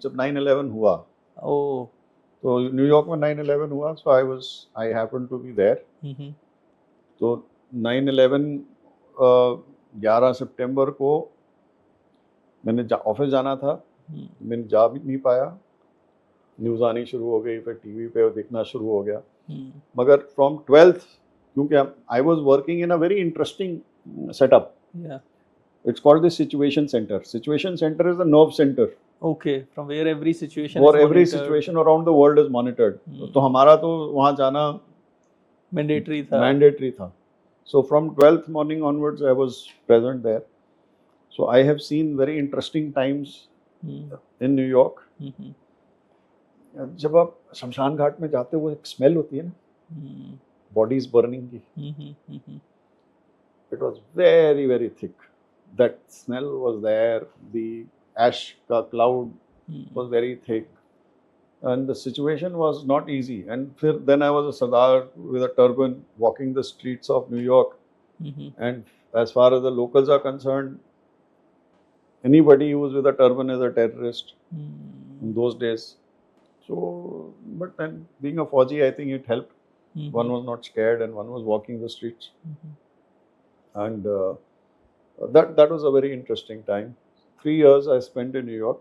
जब 9/11 हुआ, ओ तो न्यूयॉर्क में 9/11 हुआ, so I happened to be there. तो 9/11 11 सितंबर को मैंने ऑफिस जाना था, मैंने जा भी नहीं पाया, न्यूज़ आनी शुरू हो गई, फिर टीवी पे दिखना शुरू हो गया. मगर फ्रॉम 12th, क्योंकि I was working in a very interesting setup. It's called the situation center. Situation center is the nerve center. Okay, from where every situation For is every monitored. situation around the world is monitored. तो हमारा तो वहाँ जाना mandatory था. So from 12th morning onwards, I was present there. So I have seen very interesting times in New York. जब आप शमशान घाट में जाते हो, वो एक स्मेल होती है ना, bodies burning की. It was very very thick. That smell was there. The ash cloud was very thick, and the situation was not easy. And then I was a Sardar with a turban walking the streets of New York. And as far as the locals are concerned, anybody who was with a turban is a terrorist in those days. So, but then being a Fauji, I think it helped. One was not scared, and one was walking the streets. And that was a very interesting time. 3 years I spent in New York,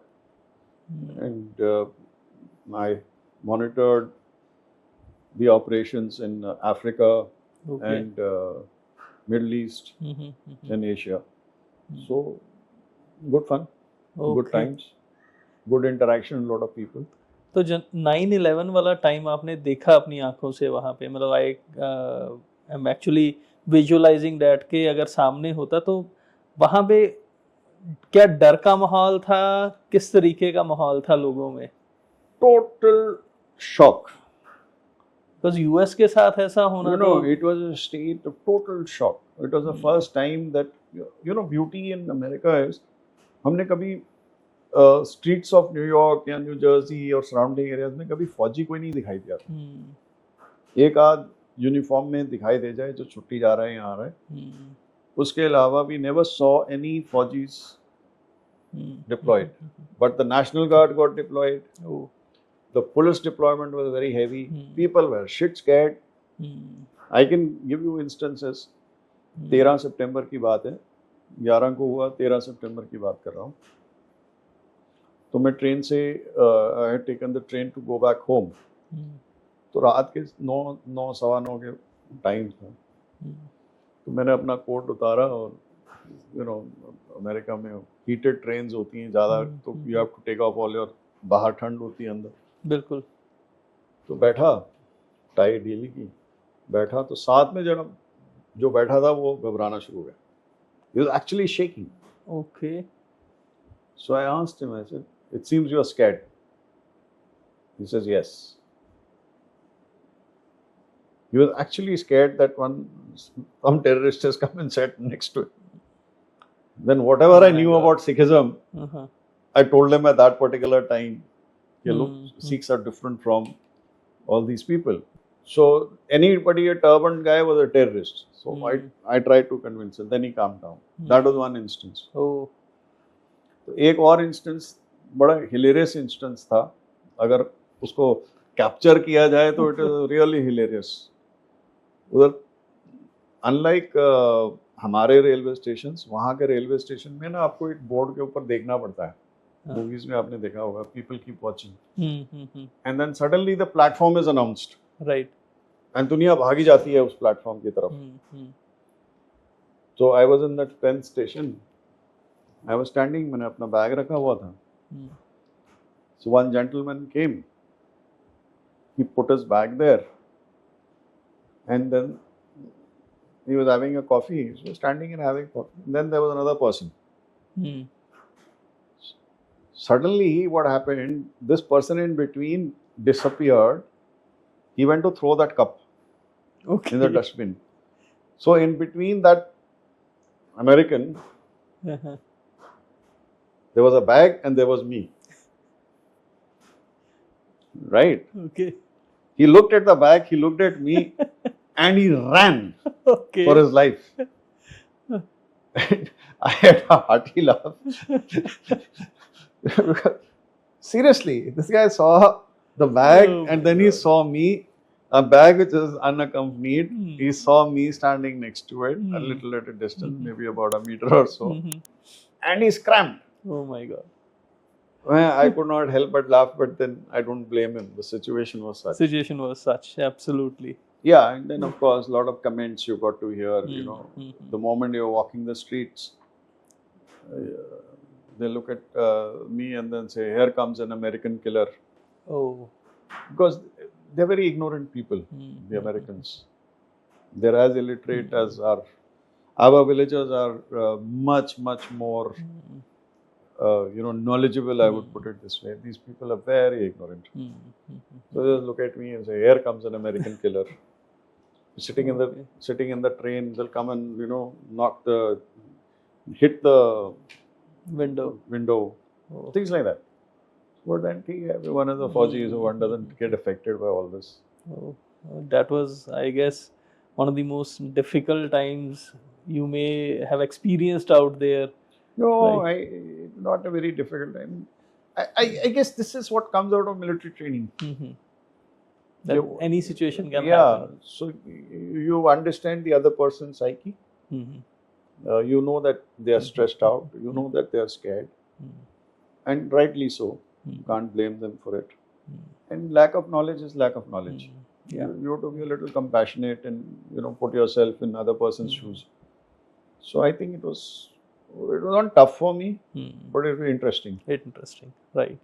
and I monitored the operations in Africa and Middle East and Asia. So good fun, good times, good interaction, a lot of people. तो 9/11 वाला time आपने देखा अपनी आंखों से वहाँ पे, मतलब I am actually visualising that कि अगर सामने होता तो वहाँ पे क्या डर का माहौल था, किस तरीके का माहौल था लोगों में? Total shock. बिकॉज़ यूएस के साथ ऐसा होना, it was a state of total shock. It was the first time that, beauty in America is, हमने कभी स्ट्रीट्स ऑफ न्यूयॉर्क या न्यू जर्सी और सराउंडिंग एरियाज में कभी फौजी कोई नहीं दिखाई दिया था. एक आध यूनिफॉर्म में दिखाई दे जाए जो छुट्टी जा रहे हैं, यहाँ रहे. उसके अलावा we never saw any Fauji's deployed. But the National Guard got deployed. The police deployment was very heavy. People were shit scared. I can give you instances. 13 सितंबर की बात है, 11 को हुआ, 13 सितंबर की बात कर रहा हूँ. तो मैं ट्रेन से I had taken the train to go back home. तो रात के 9 सवा 9 के टाइम था. तो मैंने अपना कोट उतारा और अमेरिका में हीटेड ट्रेन्स होती हैं ज़्यादा, तो you have to take off all your, बाहर ठंड होती है, अंदर. बिल्कुल. तो बैठा, टाई ढीली की, बैठा, तो साथ में जो बैठा था वो घबराना शुरू हो गया. He was actually shaking. Okay. So I asked him, I said, "It seems you are scared." He says, "Yes." He was actually scared that some terrorist has come and sat next to him. Then whatever I knew about Sikhism, I told him at that particular time, look, Sikhs are different from all these people. So anybody, a turban guy was a terrorist. So I tried to convince him. Then he calmed down. That was one instance. Oh. तो एक और instance, बड़ा hilarious instance था. अगर उसको capture किया जाए तो इट इज रियली हिलेरियस. उधर अनलाइक हमारे रेलवे स्टेशन, वहाँ के रेलवे स्टेशन में ना आपको एक बोर्ड के ऊपर देखना पड़ता है. मूवीज में आपने देखा होगा, people keep watching and then suddenly the platform is announced. Right. And दुनिया भागी जाती है उस प्लेटफॉर्म की तरफ. तो I was in that 10th station. I was standing, मैंने अपना बैग रखा हुआ था. So one gentleman came. He put his bag there, and then he was having a coffee. He was standing and having coffee. And then there was another person. Suddenly, what happened? This person in between disappeared. He went to throw that cup in the dustbin. So in between that American. There was a bag and there was me. Right? Okay. He looked at the bag, he looked at me, and he ran for his life. I had a hearty laugh. Seriously, this guy saw the bag Oh and my then he God. saw me, a bag which is unaccompanied. Hmm. He saw me standing next to it, a Hmm. little at a distance, Mhm. maybe about a meter or so, Mhm. and he's cramped. Oh my God. Well, I could not help but laugh, but then I don't blame him. The situation was such. Situation was such, absolutely. Yeah, and then of course, a lot of comments you got to hear. You know, Mhm. the moment you're walking the streets, they look at me and then say, "Here comes an American killer," Oh. because they're very ignorant people. The Americans, they're as illiterate as our villagers are much more knowledgeable. I would put it this way. These people are very ignorant. So they just look at me and say, "Here comes an American killer." Sitting in the train, they'll come and hit the window, Oh. things like that. But then everyone is a Fauji, so one doesn't get affected by all this. Oh, that was, I guess, one of the most difficult times you may have experienced out there. No, Right. not a very difficult time. I guess this is what comes out of military training. That You- any situation can Yeah, happen. so you understand the other person's psyche. You know that they are stressed out. You know that they are scared, and rightly so. You can't blame them for it. And lack of knowledge is lack of knowledge. Yeah. You have to be a little compassionate and put yourself in other person's shoes. So I think it was not tough for me, but it was interesting. Interesting, right.